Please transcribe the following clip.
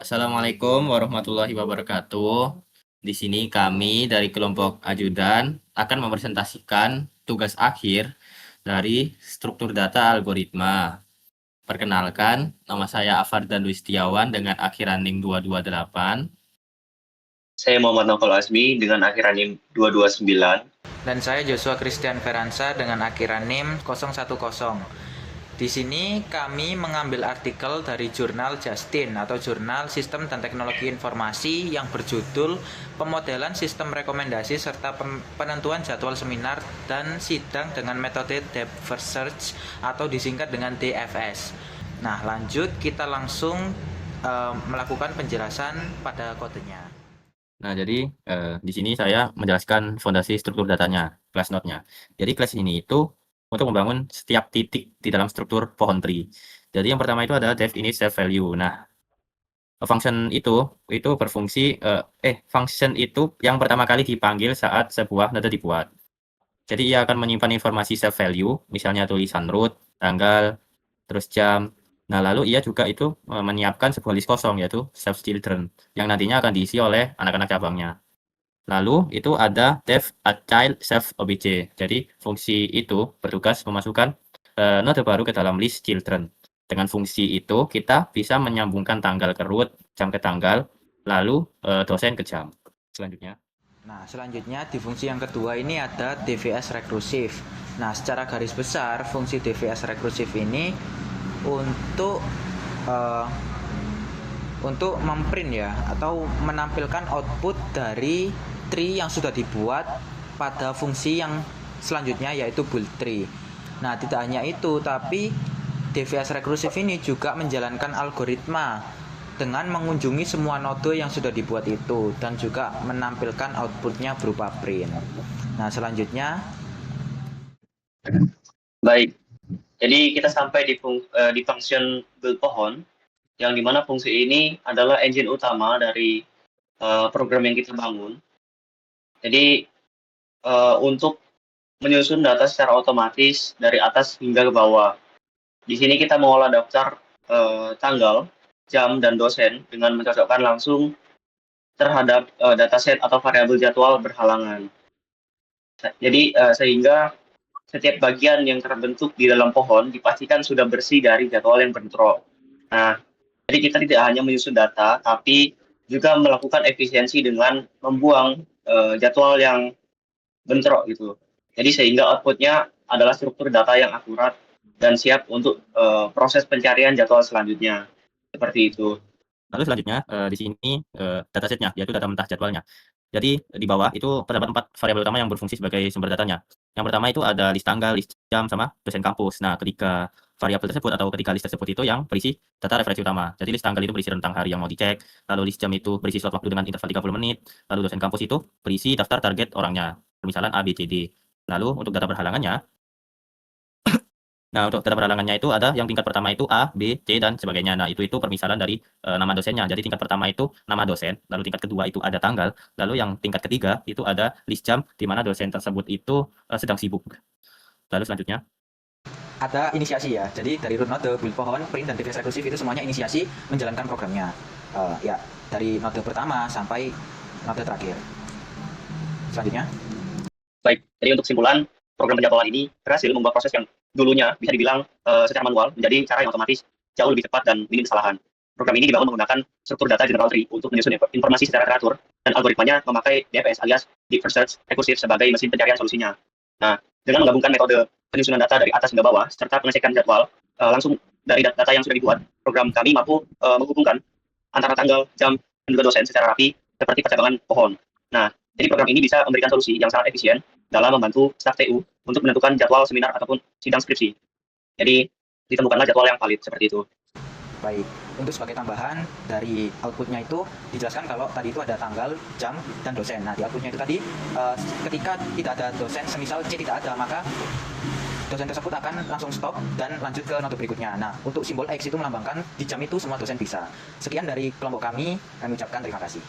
Assalamualaikum warahmatullahi wabarakatuh. Di sini kami dari kelompok ajudan akan mempresentasikan tugas akhir dari struktur data algoritma. Perkenalkan, nama saya Afardan Wistiawan dengan akhiran NIM 228. Saya Muhammad Naufal Azmi dengan akhiran NIM 229. Dan saya Joshua Christian Feransa dengan akhiran NIM 010. Di sini kami mengambil artikel dari jurnal Justin atau Jurnal Sistem dan Teknologi Informasi yang berjudul Pemodelan Sistem Rekomendasi serta Penentuan Jadwal Seminar dan Sidang dengan Metode Depth First Search atau disingkat dengan DFS. Nah, lanjut kita langsung melakukan penjelasan pada kodenya. Nah, jadi di sini saya menjelaskan fondasi struktur datanya, class node-nya. Jadi class ini itu untuk membangun setiap titik di dalam struktur pohon tree. Jadi yang pertama itu adalah def init self value. Nah, function itu berfungsi function itu yang pertama kali dipanggil saat sebuah node dibuat. Jadi ia akan menyimpan informasi self value, misalnya tulisan root, tanggal, terus jam. Nah, lalu ia juga itu menyiapkan sebuah list kosong yaitu self children yang nantinya akan diisi oleh anak-anak cabangnya. Lalu itu ada def a child self obj. Jadi fungsi itu bertugas memasukkan node baru ke dalam list children. Dengan fungsi itu kita bisa menyambungkan tanggal ke root, jam ke tanggal, lalu dosen ke jam. Selanjutnya di fungsi yang kedua ini ada DVS rekursif. Nah, secara garis besar fungsi DVS rekursif ini untuk memprint ya atau menampilkan output dari tree yang sudah dibuat pada fungsi yang selanjutnya yaitu build tree. Nah, tidak hanya itu, tapi DVS rekursif ini juga menjalankan algoritma dengan mengunjungi semua node yang sudah dibuat itu dan juga menampilkan outputnya berupa print. Nah, selanjutnya. Baik, jadi kita sampai di function build pohon, yang dimana fungsi ini adalah engine utama dari program yang kita bangun. Jadi untuk menyusun data secara otomatis dari atas hingga ke bawah. Di sini kita mengolah daftar tanggal, jam, dan dosen dengan mencocokkan langsung terhadap dataset atau variabel jadwal berhalangan. Jadi sehingga setiap bagian yang terbentuk di dalam pohon dipastikan sudah bersih dari jadwal yang bentrok. Nah, jadi kita tidak hanya menyusun data, tapi juga melakukan efisiensi dengan membuang jadwal yang bentrok gitu. Jadi sehingga outputnya adalah struktur data yang akurat dan siap untuk proses pencarian jadwal selanjutnya. Seperti itu. Lalu selanjutnya di sini datasetnya, yaitu data mentah jadwalnya. Jadi di bawah itu terdapat 4 variabel utama yang berfungsi sebagai sumber datanya. Yang pertama itu ada list tanggal, list jam, sama dosen kampus. Nah, ketiga variabel tersebut atau ketiga list tersebut itu yang berisi data referensi utama. Jadi list tanggal itu berisi rentang hari yang mau dicek, lalu list jam itu berisi slot waktu dengan interval 30 menit, lalu dosen kampus itu berisi daftar target orangnya, misalnya A, B, C, D. Lalu untuk data berhalangannya, untuk data berhalangannya itu ada yang tingkat pertama itu A, B, C, dan sebagainya. Nah, itu permisalan dari nama dosennya. Jadi tingkat pertama itu nama dosen, lalu tingkat kedua itu ada tanggal, lalu yang tingkat ketiga itu ada list jam di mana dosen tersebut itu sedang sibuk. Lalu selanjutnya ada inisiasi ya. Jadi dari root node, build pohon, print, dan DVS rekursif itu semuanya inisiasi menjalankan programnya. Ya, dari node pertama sampai node terakhir. Selanjutnya. Baik, jadi untuk kesimpulan, program penjadwalan ini berhasil membuat proses yang dulunya bisa dibilang secara manual menjadi cara yang otomatis, jauh lebih cepat dan minim kesalahan. Program ini dibangun menggunakan struktur data general tree untuk menyusun informasi secara teratur, dan algoritmanya memakai DFS alias Deep First Search Rekursif sebagai mesin pencarian solusinya. Nah, dengan menggabungkan metode penyusunan data dari atas hingga bawah serta pengecekan jadwal langsung dari data yang sudah dibuat, program kami mampu menghubungkan antara tanggal, jam, dan juga dosen secara rapi seperti percabangan pohon. Nah, jadi program ini bisa memberikan solusi yang sangat efisien dalam membantu staf TU untuk menentukan jadwal seminar ataupun sidang skripsi. Jadi ditemukanlah jadwal yang valid seperti itu. Baik, untuk sebagai tambahan dari outputnya itu dijelaskan kalau tadi itu ada tanggal, jam, dan dosen. Nah, di outputnya itu tadi ketika tidak ada dosen, semisal C tidak ada, maka dosen tersebut akan langsung stop dan lanjut ke node berikutnya. Nah, untuk simbol X itu melambangkan di jam itu semua dosen bisa. Sekian dari kelompok kami ucapkan terima kasih.